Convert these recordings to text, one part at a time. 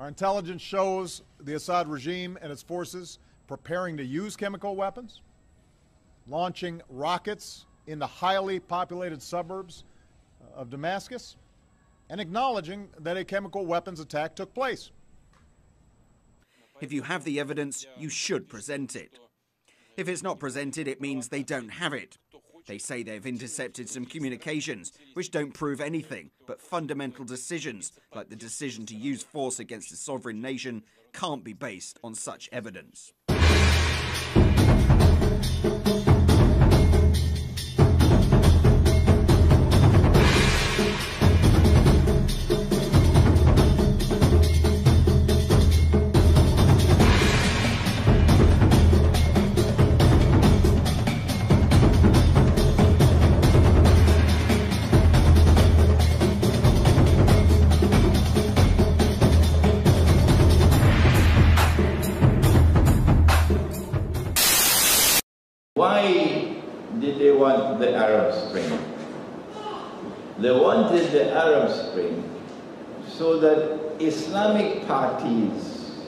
Our intelligence shows the Assad regime and its forces preparing to use chemical weapons, launching rockets into highly populated suburbs of Damascus, and acknowledging that a chemical weapons attack took place. If you have the evidence, you should present it. If it's not presented, it means they don't have it. They say they've intercepted some communications, which don't prove anything, but fundamental decisions, like the decision to use force against a sovereign nation, can't be based on such evidence. Why did they want the Arab Spring? They wanted the Arab Spring so that Islamic parties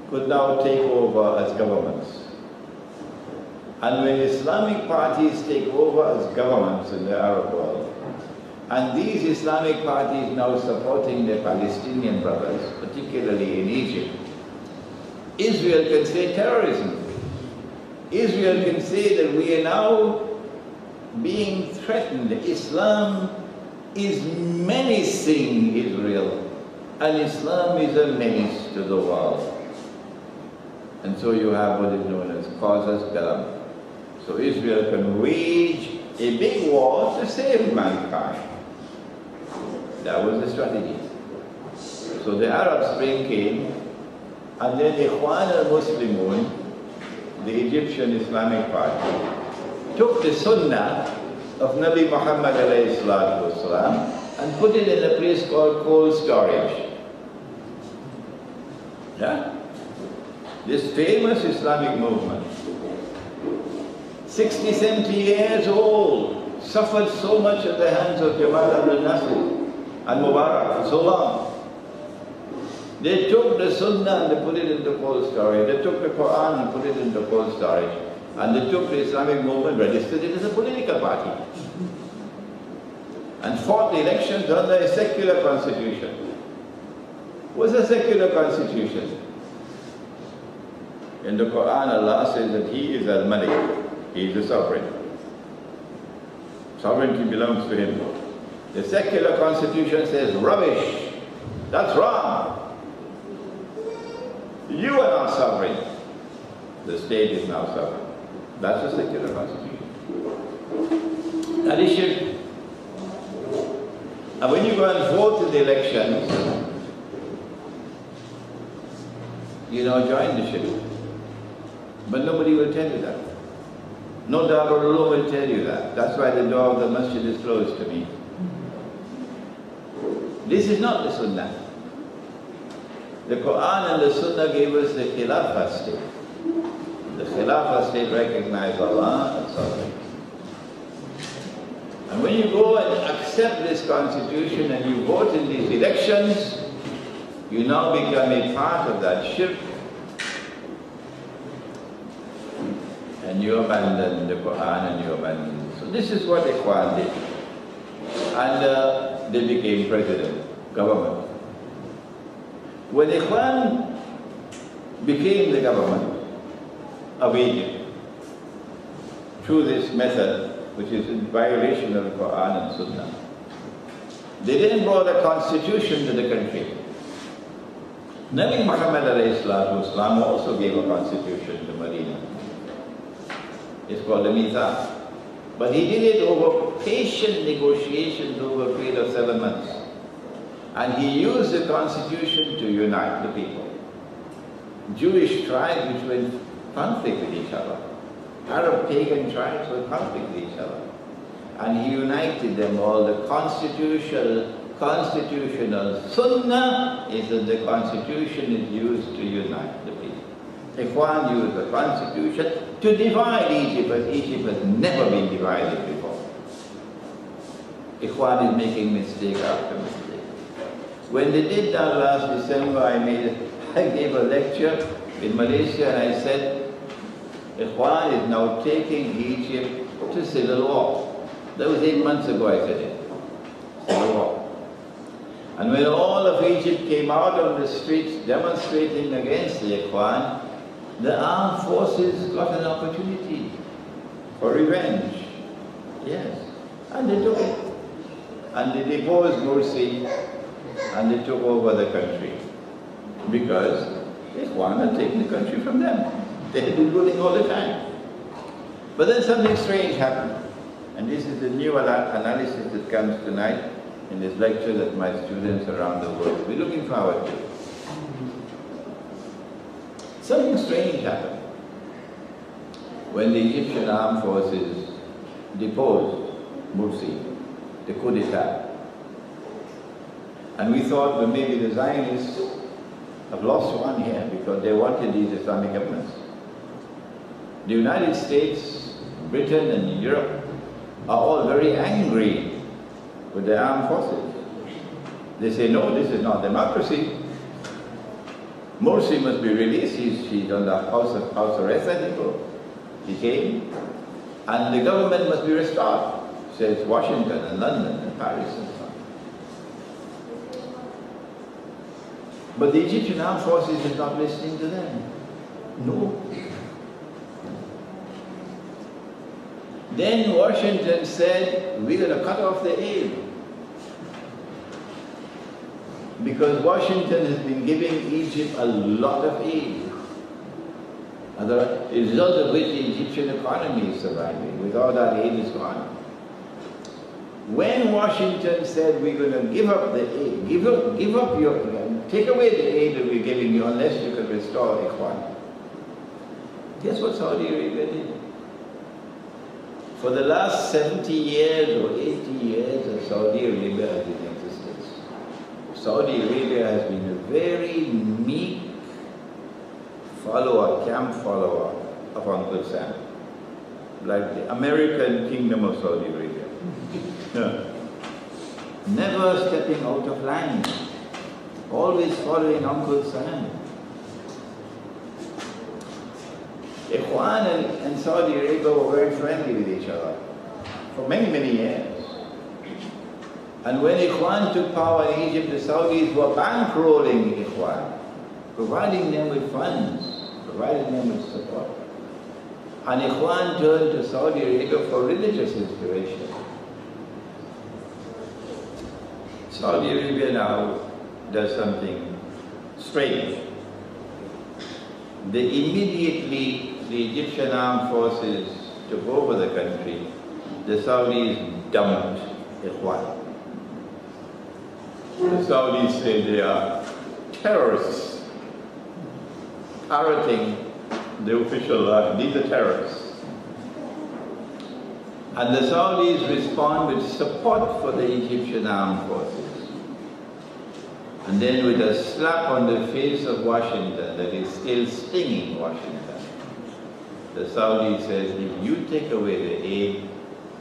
could now take over as governments. And when Islamic parties take over as governments in the Arab world, and these Islamic parties now supporting their Palestinian brothers, particularly in Egypt, Israel can say terrorism. Israel can say that we are now being threatened. Islam is menacing Israel, and Islam is a menace to the world. And so you have what is known as casus belli. So Israel can wage a big war to save mankind. That was the strategy. So the Arab Spring came, and then Ikhwan al-Muslimun, the Egyptian Islamic Party, took the Sunnah of Nabi Muhammad ﷺ and put it in a place called cold storage. Yeah? This famous Islamic movement, 60, 70 years old, suffered so much at the hands of Jamal Abdel Nasser and Mubarak for so long. They took the Sunnah and they put it into cold storage. They took the Quran and put it into cold storage. And they took the Islamic movement, registered it as a political party. And fought the elections under a secular constitution. What's a secular constitution? In the Quran, Allah says that He is Al-Malik. He is the sovereign. Sovereignty belongs to Him. The secular constitution says, rubbish. That's wrong. You are not sovereign. The state is now sovereign. That's the secular constitution. That is shirk. And when you go and vote in the elections, you now join the shirk. But nobody will tell you that. No Darul Ulum will tell you that. That's why the door of the masjid is closed to me. This is not the Sunnah. The Quran and the Sunnah gave us the Khilafah state. The Khilafah state recognized Allah and sovereignty. And when you go and accept this constitution and you vote in these elections, you now become a part of that shirk, and you abandon the Quran and you abandon. So this is what Ikhwan did. And they became president, government. When Ikhwan became the government of Egypt through this method, which is in violation of the Quran and Sunnah, they then brought a constitution to the country. Nabi Muhammad ﷺ also gave a constitution to Medina. It's called the Nazar. But he did it over patient negotiations over a period of 7 months. And he used the constitution to unite the people. Jewish tribes which were in conflict with each other. Arab pagan tribes were in conflict with each other. And he united them all. The constitutional sunnah is that the constitution is used to unite the people. Ikhwan used the constitution to divide Egypt, but Egypt has never been divided before. Ikhwan is making mistake after mistake. When they did that last December, I gave a lecture in Malaysia and I said, Ikhwan is now taking Egypt to civil war. That was 8 months ago I said it. Civil war. And when all of Egypt came out on the streets demonstrating against the Ikhwan, the armed forces got an opportunity for revenge. Yes. And they took it. And they deposed Morsi and they took over the country. Because the Ikhwan had taken the country from them. They had been ruling all the time. But then something strange happened. And this is the new analysis that comes tonight in this lecture that my students around the world will be looking forward to. Something strange happened when the Egyptian armed forces deposed Morsi, the coup d'etat. And we thought, well, maybe the Zionists have lost one here because they wanted these Islamic governments. The United States, Britain and Europe are all very angry with the armed forces. They say, no, this is not democracy. Morsi must be released. He's on the house arrest, I think. He came. And the government must be restored, says Washington and London and Paris and so on. But the Egyptian armed forces is not listening to them. No. Then Washington said, we're going to cut off the aid. Because Washington has been giving Egypt a lot of aid. As a result of which the Egyptian economy is surviving. Without that aid, it's gone. When Washington said, we're going to give up the aid, take away the aid that we're giving you unless you can restore Ikhwan. Guess what Saudi Arabia did? For the last 70 years or 80 years, Saudi Arabia has been in existence. Saudi Arabia has been a very meek follower, camp follower of Uncle Sam. Like the American kingdom of Saudi Arabia. Never stepping out of line. Always following Uncle Sam. Ikhwan and Saudi Arabia were very friendly with each other for many, many years. And when Ikhwan took power in Egypt, the Saudis were bankrolling Ikhwan, providing them with funds, providing them with support. And Ikhwan turned to Saudi Arabia for religious inspiration. Saudi Arabia now does something strange. Immediately the Egyptian armed forces took over the country, the Saudis dumped Ikhwan. The Saudis say they are terrorists, parroting the official line. These are terrorists. And the Saudis respond with support for the Egyptian armed forces. And then with a slap on the face of Washington that is still stinging Washington, the Saudis says, if you take away the aid,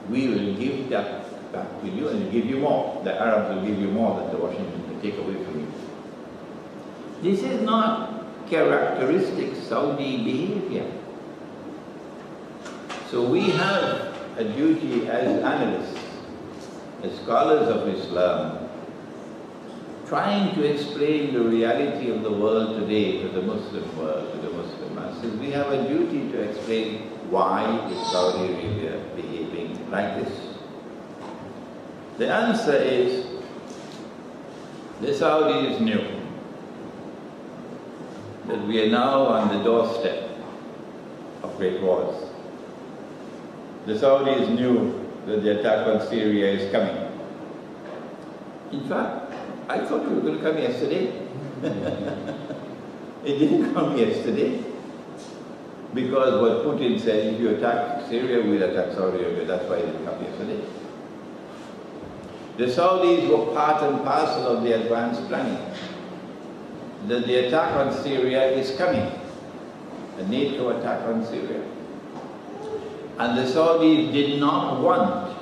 we will give that back to you and give you more. The Arabs will give you more than the Washington will take away from you. This is not characteristic Saudi behavior. So we have a duty as analysts, as scholars of Islam, trying to explain the reality of the world today to the Muslim world, to the Muslim masses. We have a duty to explain why is Saudi Arabia behaving like this. The answer is, the Saudis knew that we are now on the doorstep of great wars. The Saudis knew that the attack on Syria is coming. In fact, I thought it was going to come yesterday. It didn't come yesterday. Because what Putin said, if you attack Syria, we'll attack Saudi Arabia. That's why it didn't come yesterday. The Saudis were part and parcel of the advanced planning. That the attack on Syria is coming. A NATO attack on Syria. And the Saudis did not want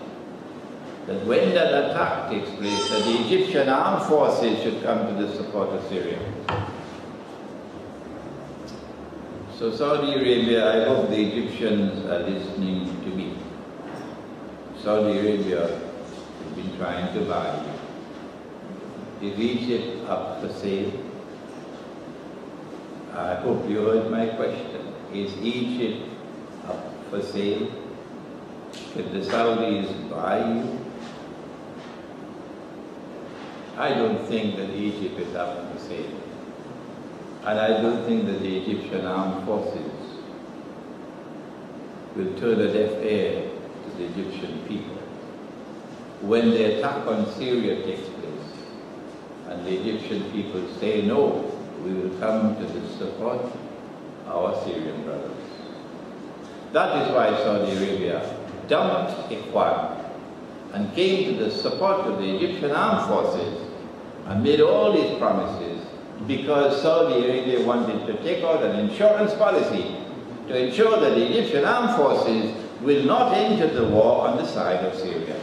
that when that attack takes place, that the Egyptian armed forces should come to the support of Syria. So Saudi Arabia, I hope the Egyptians are listening to me. Saudi Arabia has been trying to buy you. Is Egypt up for sale? I hope you heard my question. Is Egypt up for sale? Could the Saudis buy you? I don't think that Egypt is up for sale. And I don't think that the Egyptian armed forces will turn a deaf ear to the Egyptian people. When the attack on Syria takes place, and the Egyptian people say no, we will come to the support of our Syrian brothers. That is why Saudi Arabia dumped Ikhwan and came to the support of the Egyptian armed forces and made all these promises, because Saudi Arabia wanted to take out an insurance policy to ensure that the Egyptian armed forces will not enter the war on the side of Syria.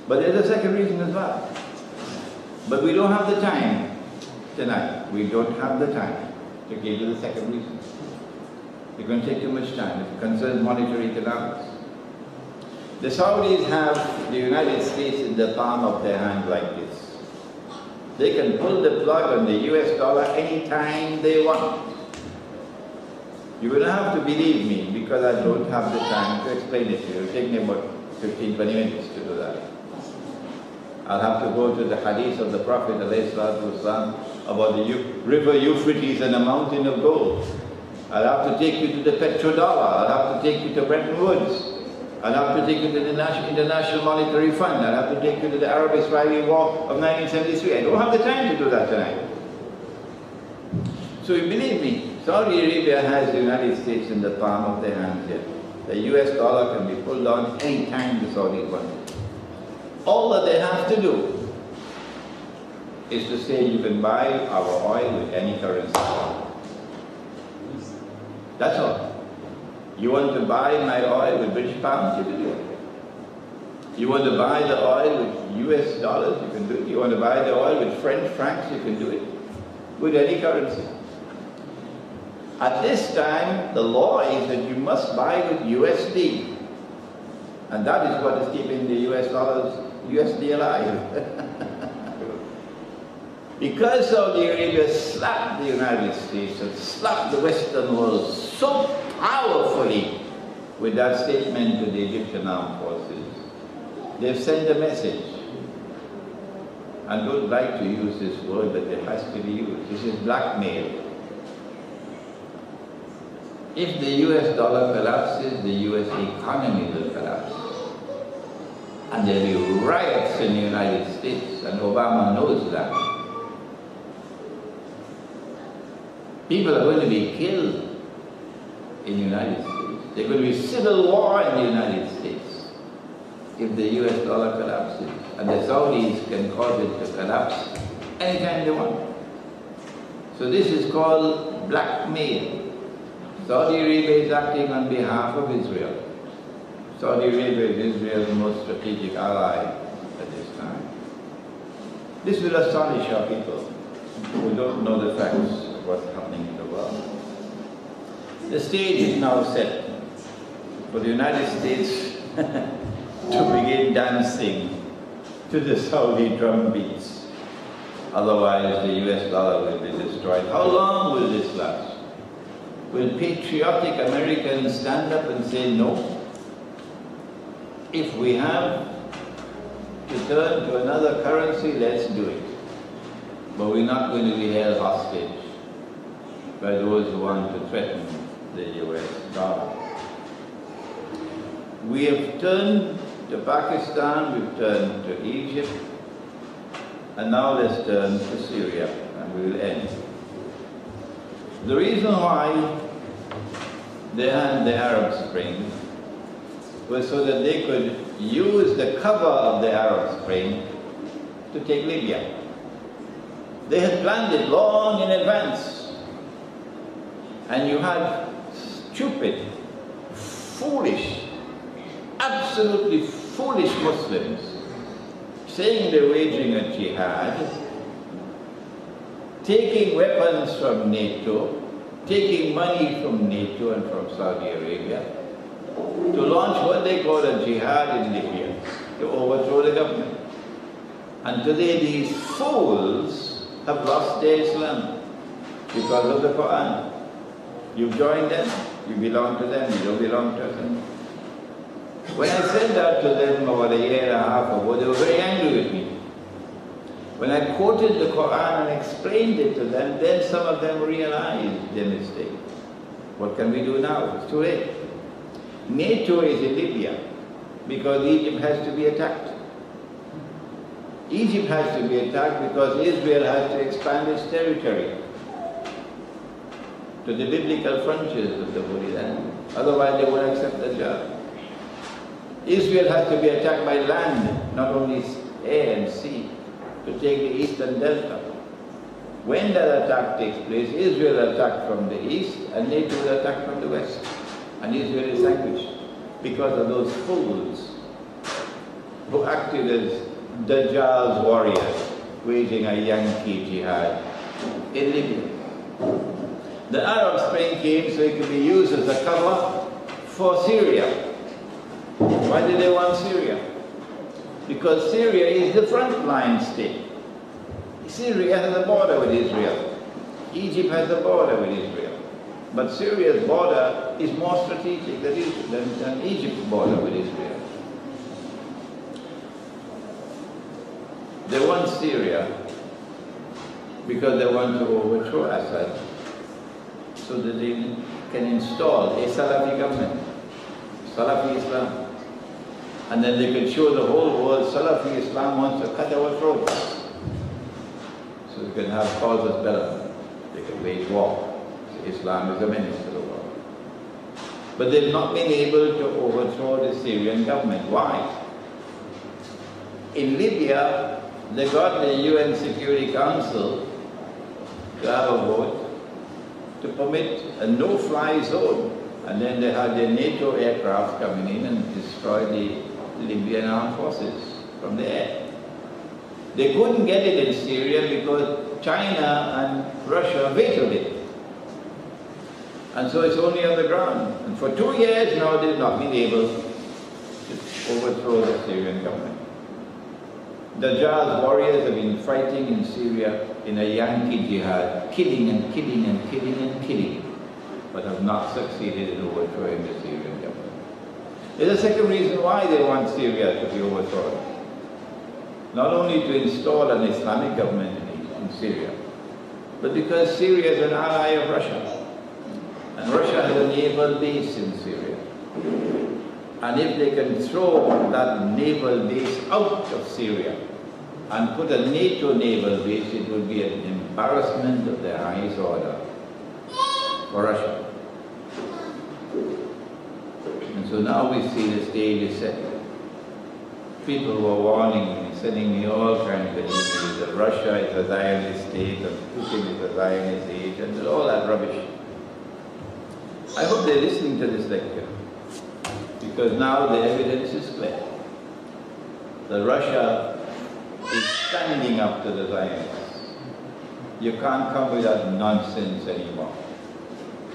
But there's a second reason as well. But we don't have the time tonight. We don't have the time to give you the second reason. It's going to take too much time. It concerns monetary economics. The Saudis have the United States in the palm of their hand like this. They can pull the plug on the US dollar anytime they want. You will have to believe me, because I don't have the time to explain it to you. It will take me about 15-20 minutes to do that. I'll have to go to the hadith of the Prophet ﷺ about the river Euphrates and a mountain of gold. I'll have to take you to the petrodollar. I'll have to take you to Bretton Woods. I'll have to take you to the International Monetary Fund. I'll have to take you to the Arab-Israeli War of 1973. I don't have the time to do that tonight. So you believe me, Saudi Arabia has the United States in the palm of their hands here. The US dollar can be pulled on any time the Saudis want it. All that they have to do is to say you can buy our oil with any currency. That's all. You want to buy my oil with British pounds, you can do it. You want to buy the oil with US dollars, you can do it. You want to buy the oil with French francs, you can do it. With any currency. At this time, the law is that you must buy with USD. And that is what is keeping the US dollars, USD alive. Because Saudi Arabia slapped the United States and slapped the Western world so powerfully with that statement to the Egyptian armed forces, they've sent a message. I don't like to use this word, but it has to be used. This is blackmail. If the US dollar collapses, the US economy will collapse. And there will be riots in the United States, and Obama knows that. People are going to be killed in the United States. There's going to be civil war in the United States if the US dollar collapses. And the Saudis can cause it to collapse anytime they want. So this is called blackmail. Saudi Arabia is acting on behalf of Israel. Saudi Arabia is Israel's most strategic ally at this time. This will astonish our people who don't know the facts of what's happening in the world. The stage is now set for the United States to begin dancing to the Saudi drum beats. Otherwise, the US dollar will be destroyed. How long will this last? Will patriotic Americans stand up and say no? If we have to turn to another currency, let's do it. But we're not going to be held hostage by those who want to threaten the US dollar. We have turned to Pakistan, we've turned to Egypt, and now let's turn to Syria, and we will end. The reason why they had the Arab Spring was so that they could use the cover of the Arab Spring to take Libya. They had planned it long in advance. And you had stupid, foolish, absolutely foolish Muslims saying they're waging a jihad, taking weapons from NATO, taking money from NATO and from Saudi Arabia to launch what they call a jihad in Libya, to overthrow the government. And today these fools have lost their Islam because of the Quran. You join them, you belong to them, you don't belong to them. When I said that to them about a year and a half ago, they were very angry with me. When I quoted the Quran and explained it to them, then some of them realized their mistake. What can we do now? It's too late. NATO is in Libya because Egypt has to be attacked. Egypt has to be attacked because Israel has to expand its territory to the biblical frontiers of the Holy Land. Otherwise they won't accept the job. Israel has to be attacked by land, not only air and sea, to take the eastern delta. When that attack takes place, Israel attacked from the east and NATO will attack from the west. And Israel is sandwiched because of those fools who acted as Dajjal's warriors, waging a Yankee jihad in Libya. The Arab Spring came so it could be used as a cover for Syria. Why did they want Syria? Because Syria is the frontline state. Syria has a border with Israel. Egypt has a border with Israel. But Syria's border is more strategic than Egypt's border with Israel. They want Syria because they want to overthrow Assad so that they can install a Salafi government, Salafi Islam. And then they can show the whole world Salafi Islam wants to cut our throats. So they can have causes better. They can wage war. So Islam is a menace to the world. But they've not been able to overthrow the Syrian government. Why? In Libya, they got the UN Security Council to have a vote to permit a no-fly zone. And then they had their NATO aircraft coming in and destroy the Libyan armed forces from the air. They couldn't get it in Syria because China and Russia vetoed it. And so it's only on the ground. And for 2 years now they've not been able to overthrow the Syrian government. Dajjal's warriors have been fighting in Syria in a Yankee jihad, killing and killing and killing and killing, but have not succeeded in overthrowing the Syrian government. There's a second reason why they want Syria to be overthrown. Not only to install an Islamic government in Syria, but because Syria is an ally of Russia. And Russia has a naval base in Syria. And if they can throw that naval base out of Syria and put a NATO naval base, it would be an embarrassment of the highest order for Russia. And so now we see the stage is set. People were warning me, sending me all kinds of emails that Russia is a Zionist state and Putin is a Zionist state and all that rubbish. I hope they're listening to this lecture because now the evidence is clear that Russia is standing up to the Zionists. You can't come with that nonsense anymore.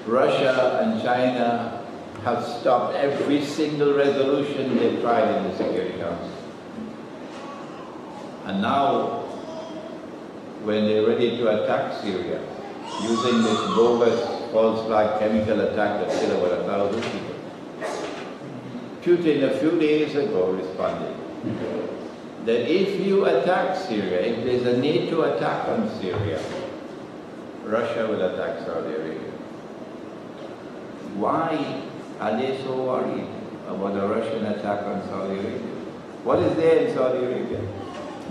Russia and China have stopped every single resolution they've tried in the Security Council. And now, when they're ready to attack Syria, using this bogus false flag chemical attack that killed about 1,000 people, Putin a few days ago responded that if you attack Syria, if there's a NATO attack on Syria, Russia will attack Saudi Arabia. Why are they so worried about a Russian attack on Saudi Arabia? What is there in Saudi Arabia?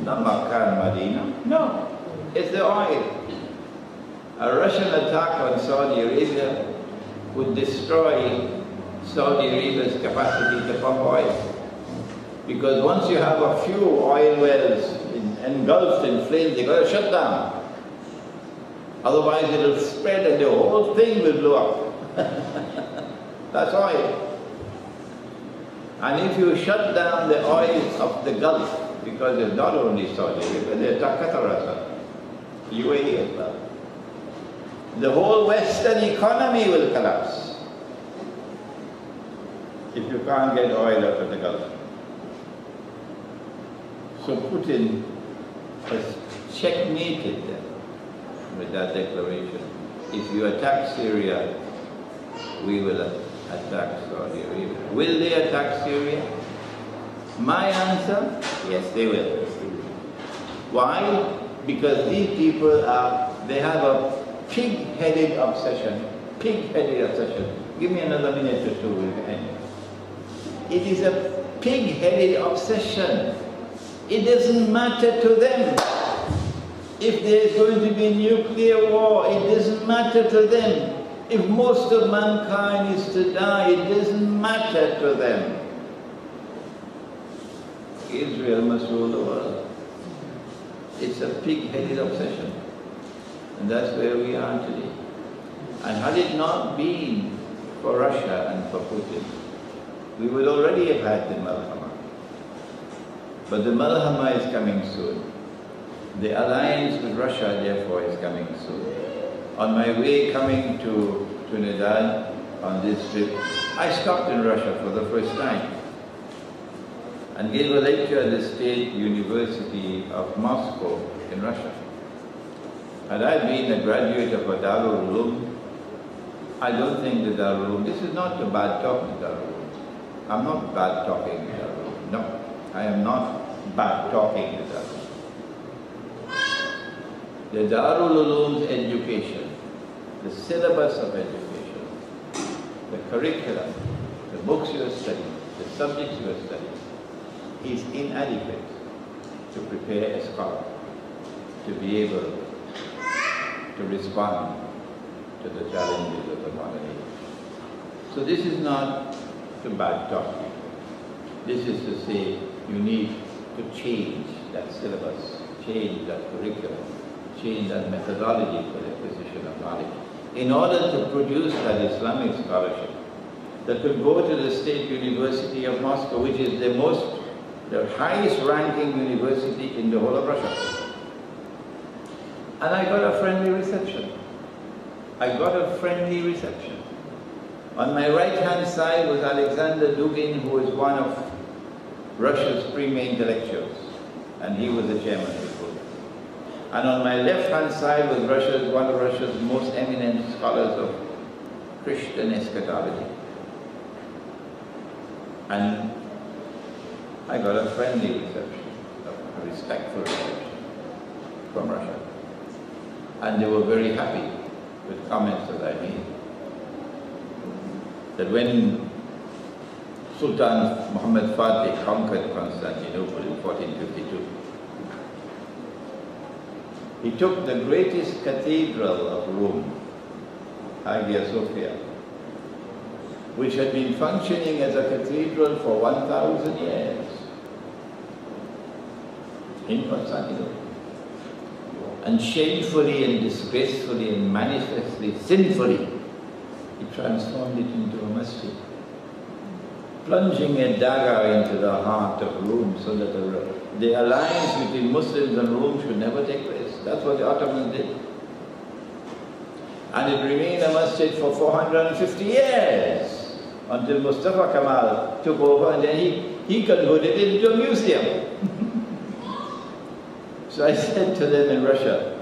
Not Makkah and Medina. No, it's the oil. A Russian attack on Saudi Arabia would destroy Saudi Arabia's capacity to pump oil. Because once you have a few oil wells engulfed in flames, they've got to shut down. Otherwise it'll spread and the whole thing will blow up. That's oil. And if you shut down the oil of the Gulf, because it's not only Saudi Arabia, there's Qatar as well, UAE as well, the whole Western economy will collapse if you can't get oil out of the Gulf. So Putin has checkmated them with that declaration. If you attack Syria, we will attack Saudi Arabia. Will they attack Syria? My answer, yes, they will. Why? Because these people they have a pig-headed obsession. Pig-headed obsession. Give me another minute or two, we'll end. It is a pig-headed obsession. It doesn't matter to them. If there's going to be nuclear war, it doesn't matter to them. If most of mankind is to die, it doesn't matter to them. Israel must rule the world. It's a pig-headed obsession. And that's where we are today. And had it not been for Russia and for Putin, we would already have had the Malhama. But the Malhama is coming soon. The alliance with Russia, therefore, is coming soon. On my way coming to Trinidad on this trip, I stopped in Russia for the first time and gave a lecture at the State University of Moscow in Russia. Had I been a graduate of a Darul Uloom, I don't think the Darul Uloom, this is not a bad talking Darul Uloom. I'm not bad talking Darul Uloom. No, I am not bad talking Darul Uloom. The Darul Uloom's education, the syllabus of education, the curriculum, the books you are studying, the subjects you are studying, is inadequate to prepare a scholar to be able to respond to the challenges of the modern age. So this is not to bad talking. This is to say you need to change that syllabus, change that curriculum, change that methodology for the acquisition of knowledge in order to produce that Islamic scholarship that could go to the State University of Moscow, which is the highest ranking university in the whole of Russia. And I got a friendly reception. On my right-hand side was Alexander Dugin, who is one of Russia's premier intellectuals, and he was the chairman of the group. And on my left-hand side was one of Russia's most eminent scholars of Christian eschatology. And I got a friendly reception, a respectful reception from Russia. And they were very happy with comments that I made. That when Sultan Muhammad Fatih conquered Constantinople in 1452, he took the greatest cathedral of Rome, Hagia Sophia, which had been functioning as a cathedral for 1,000 years in Constantinople. And shamefully and disgracefully and manifestly sinfully, he transformed it into a masjid, plunging a dagger into the heart of Rome so that the alliance between Muslims and Rome should never take place. That's what the Ottomans did. And it remained a masjid for 450 years until Mustafa Kemal took over, and then he converted it into a museum. So I said to them in Russia,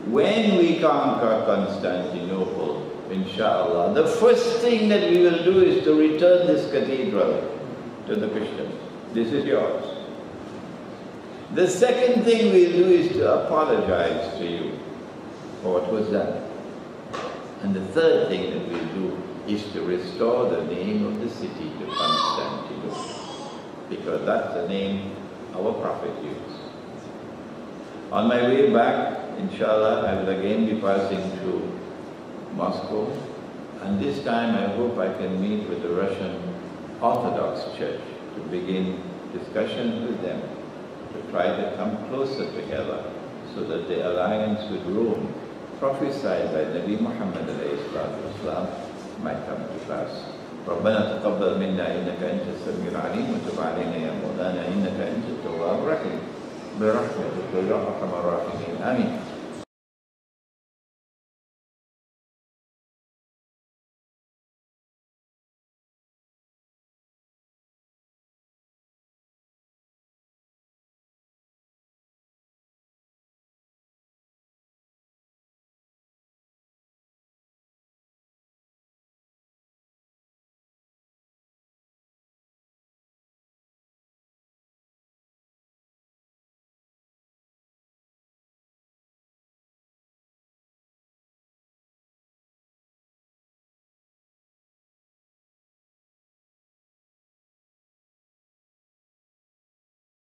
when we conquer Constantinople, inshallah, the first thing that we will do is to return this cathedral to the Christians. This is yours. The second thing we'll do is to apologize to you for what was done. And the third thing that we'll do is to restore the name of the city to Constantinople, because that's the name our Prophet used. On my way back, inshallah, I will again be passing through Moscow, and this time I hope I can meet with the Russian Orthodox Church to begin discussions with them to try to come closer together so that the alliance with Rome, prophesied by Nabi Muhammad ﷺ, might come to pass. ربنا تقبل منا إنك أنت السميع العليم وتب علينا يا مولانا إنك أنت التواب الرحيم برحمتك يا أرحم الراحمين آمين.